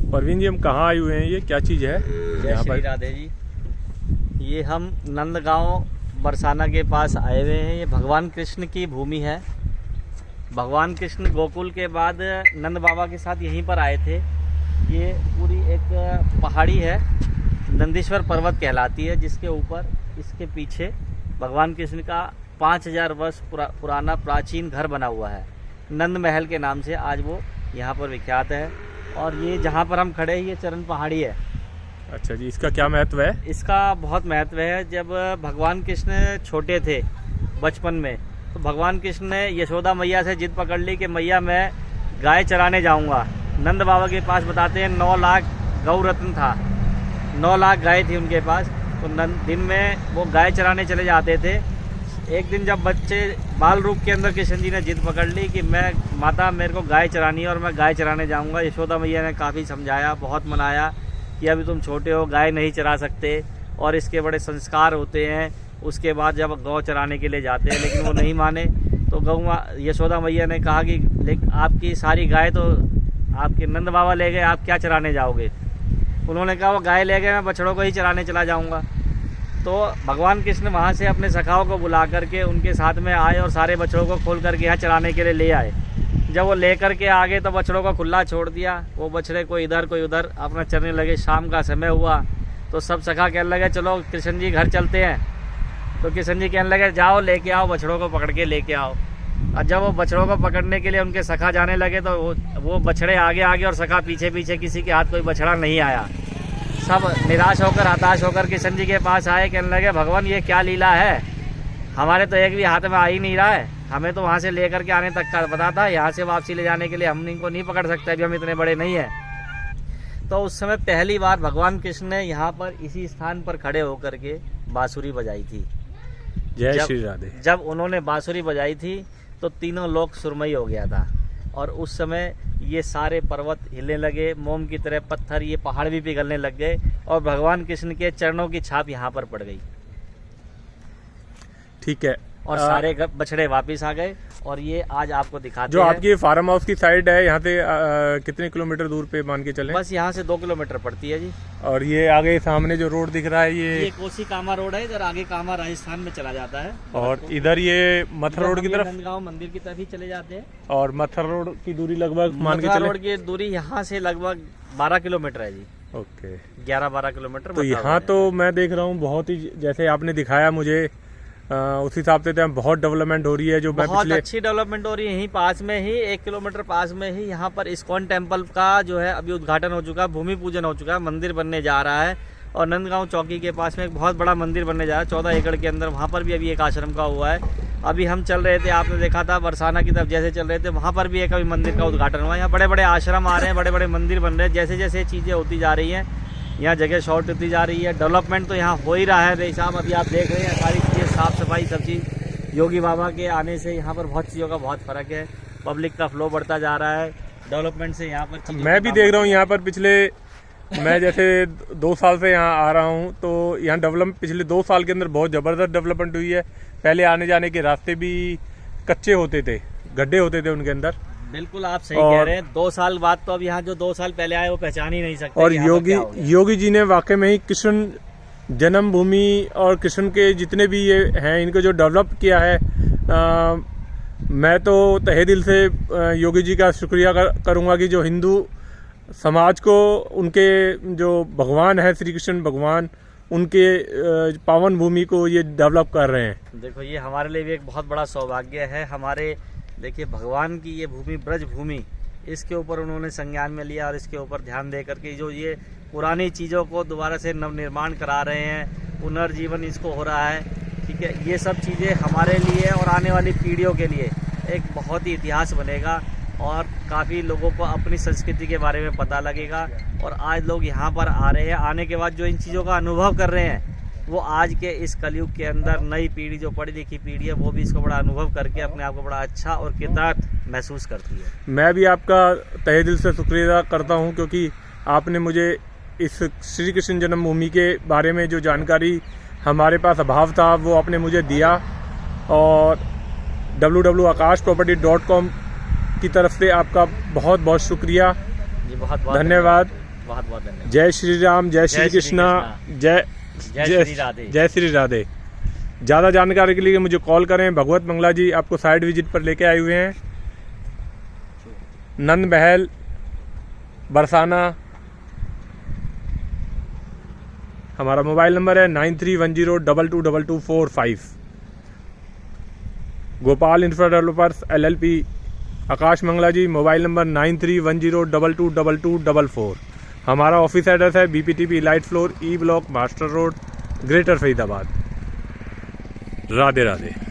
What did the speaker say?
परवीन जी, हम कहाँ आए हुए हैं? ये क्या चीज़ है जय यहाँ श्री पर? राधे जी। ये हम नंदगांव बरसाना के पास आए हुए हैं। ये भगवान कृष्ण की भूमि है। भगवान कृष्ण गोकुल के बाद नंद बाबा के साथ यहीं पर आए थे। ये पूरी एक पहाड़ी है, नंदीश्वर पर्वत कहलाती है, जिसके ऊपर इसके पीछे भगवान कृष्ण का 5000 वर्ष पुराना प्राचीन घर बना हुआ है। नंद महल के नाम से आज वो यहाँ पर विख्यात है। और ये जहाँ पर हम खड़े हैं, ये चरण पहाड़ी है। अच्छा जी, इसका क्या महत्व है? इसका बहुत महत्व है। जब भगवान कृष्ण छोटे थे बचपन में, तो भगवान कृष्ण ने यशोदा मैया से जिद पकड़ ली कि मैया मैं गाय चराने जाऊंगा। नंद बाबा के पास बताते हैं 9 लाख गौ रत्न था, 9 लाख गाय थी उनके पास। तो दिन में वो गाय चराने चले जाते थे। एक दिन जब बच्चे बाल रूप के अंदर कृष्ण जी ने जिद पकड़ ली कि मैं माता मेरे को गाय चरानी है और मैं गाय चराने जाऊंगा। यशोदा मैया ने काफ़ी समझाया, बहुत मनाया कि अभी तुम छोटे हो, गाय नहीं चरा सकते और इसके बड़े संस्कार होते हैं। उसके बाद जब गौ चराने के लिए जाते हैं, लेकिन वो नहीं माने। तो यशोदा मैया ने कहा कि लेकिन आपकी सारी गाय तो आपके नंद बाबा ले गए, आप क्या चराने जाओगे? उन्होंने कहा वो गाय ले गए, मैं बछड़ों को ही चराने चला जाऊंगा। तो भगवान कृष्ण वहाँ से अपने सखाओं को बुला करके उनके साथ में आए और सारे बछड़ों को खोल करके यहाँ चराने के लिए ले आए। जब वो लेकर के आगे तो बछड़ों को खुला छोड़ दिया। वो बछड़े कोई इधर कोई उधर अपना चरने लगे। शाम का समय हुआ तो सब सखा कहने लगे चलो कृष्ण जी घर चलते हैं। तो कृष्ण जी कहने लगे जाओ लेके आओ, बछड़ों को पकड़ के लेके आओ। और जब वो बछड़ों को पकड़ने के लिए उनके सखा जाने लगे तो वो बछड़े आगे आगे और सखा पीछे पीछे, किसी के हाथ कोई बछड़ा नहीं आया। सब निराश होकर हताश होकर कृष्ण जी के पास आए, कहने लगे भगवान ये क्या लीला है, हमारे तो एक भी हाथ में आ ही नहीं रहा है। हमें तो वहाँ से लेकर के आने तक का पता था, यहाँ से वापसी ले जाने के लिए हम इनको नहीं पकड़ सकते, अभी हम इतने बड़े नहीं हैं। तो उस समय पहली बार भगवान कृष्ण ने यहाँ पर इसी स्थान पर खड़े होकर के बांसुरी बजाई थी। जय श्री राधे। जब उन्होंने बांसुरी बजाई थी तो तीनों लोक सुरमई हो गया था। और उस समय ये सारे पर्वत हिलने लगे, मोम की तरह पत्थर, ये पहाड़ भी पिघलने लग गए और भगवान कृष्ण के चरणों की छाप यहाँ पर पड़ गई। ठीक है। और सारे बछड़े वापस आ गए। और ये आज आपको दिखाते जो हैं। आपकी फार्म हाउस की साइड है, यहाँ से कितने किलोमीटर दूर पे मान के चलें? बस यहाँ से 2 किलोमीटर पड़ती है जी। और ये आगे सामने जो रोड दिख रहा है ये कोसी कामा रोड है। इधर आगे कामा राजस्थान में चला जाता है। और इधर ये मथुरा रोड की तरफ, नंदगांव मंदिर की तरफ ही चले जाते हैं। और मथुरा रोड की दूरी लगभग मान के मथुरा चलें? रोड की दूरी यहाँ से लगभग 12 किलोमीटर है जी। Okay, 11-12 kilometre. तो यहाँ तो मैं देख रहा हूँ बहुत ही, जैसे आपने दिखाया मुझे उस हिसाब से तो बहुत डेवलपमेंट हो रही है। जो बहुत अच्छी डेवलपमेंट हो रही है। यहीं पास में ही 1 किलोमीटर पास में ही यहाँ पर इस्कॉन टेम्पल का जो है अभी उद्घाटन हो चुका है, भूमि पूजन हो चुका है, मंदिर बनने जा रहा है। और नंदगांव चौकी के पास में एक बहुत बड़ा मंदिर बनने जा रहा है 14 एकड़ के अंदर। वहाँ पर भी अभी एक आश्रम का हुआ है। अभी हम चल रहे थे, आपने देखा था बरसाना की तरफ जैसे चल रहे थे, वहाँ पर भी एक अभी मंदिर का उद्घाटन हुआ है। यहाँ बड़े बड़े आश्रम आ रहे हैं, बड़े बड़े मंदिर बन रहे हैं। जैसे जैसे चीज़ें होती जा रही हैं, यहाँ जगह शॉर्ट होती जा रही है। डेवलपमेंट तो यहाँ हो ही रहा है भाई साहब। अभी आप देख रहे हैं सारी चीज़ें, साफ़ सफाई, सब चीज़। योगी बाबा के आने से यहाँ पर बहुत चीज़ों का बहुत फ़र्क है। पब्लिक का फ्लो बढ़ता जा रहा है डेवलपमेंट से। यहाँ पर मैं भी देख रहा हूँ यहाँ पर मैं जैसे 2 साल से यहाँ आ रहा हूँ, तो यहाँ डेवलपमेंट पिछले 2 साल के अंदर बहुत ज़बरदस्त डेवलपमेंट हुई है। पहले आने जाने के रास्ते भी कच्चे होते थे, गड्ढे होते थे उनके अंदर। बिल्कुल आप सही कह रहे हैं। 2 साल बाद तो अब यहाँ जो 2 साल पहले आए वो पहचान ही नहीं सकते। और योगी जी ने वाकई में ही कृष्ण जन्मभूमि और कृष्ण के जितने भी ये हैं, इनको जो डेवलप किया है, मैं तो तहे दिल से योगी जी का शुक्रिया करूँगा कि जो हिंदू समाज को उनके जो भगवान है श्री कृष्ण भगवान, उनके पावन भूमि को ये डेवलप कर रहे हैं। देखो ये हमारे लिए भी एक बहुत बड़ा सौभाग्य है। हमारे देखिए भगवान की ये भूमि, ब्रज भूमि, इसके ऊपर उन्होंने संज्ञान में लिया और इसके ऊपर ध्यान दे करके जो ये पुरानी चीज़ों को दोबारा से नवनिर्माण करा रहे हैं, पुनर्जीवन इसको हो रहा है। ठीक है, ये सब चीज़ें हमारे लिए और आने वाली पीढ़ियों के लिए एक बहुत ही इतिहास बनेगा और काफ़ी लोगों को अपनी संस्कृति के बारे में पता लगेगा। और आज लोग यहाँ पर आ रहे हैं, आने के बाद जो इन चीज़ों का अनुभव कर रहे हैं, वो आज के इस कलयुग के अंदर नई पीढ़ी, जो पढ़ी लिखी पीढ़ी है, वो भी इसको बड़ा अनुभव करके अपने आप को बड़ा अच्छा और कृतार्थ महसूस करती है। मैं भी आपका तहे दिल से शुक्रिया करता हूँ, क्योंकि आपने मुझे इस श्री कृष्ण जन्मभूमि के बारे में जो जानकारी हमारे पास अभाव था वो आपने मुझे दिया। और www.akashproperty.com की तरफ से आपका बहुत बहुत शुक्रिया, जी बहुत बहुत धन्यवाद। बहुत बहुत धन्यवाद। जय श्री राम, जय श्री कृष्णा, जय जय श्री राधे। जय श्री राधे। ज़्यादा जानकारी के लिए मुझे कॉल करें। भगवत मंगला जी आपको साइड विजिट पर लेके आए हुए हैं। नंद महल, बरसाना। हमारा मोबाइल नंबर है 9310222245। गोपाल इंफ्रा डेवलपर्स LLP, आकाश मंगला जी, मोबाइल नंबर 9310222244। हमारा ऑफिस एड्रेस है BPTP light floor, E block, master road, greater Faridabad. Radhe Radhe.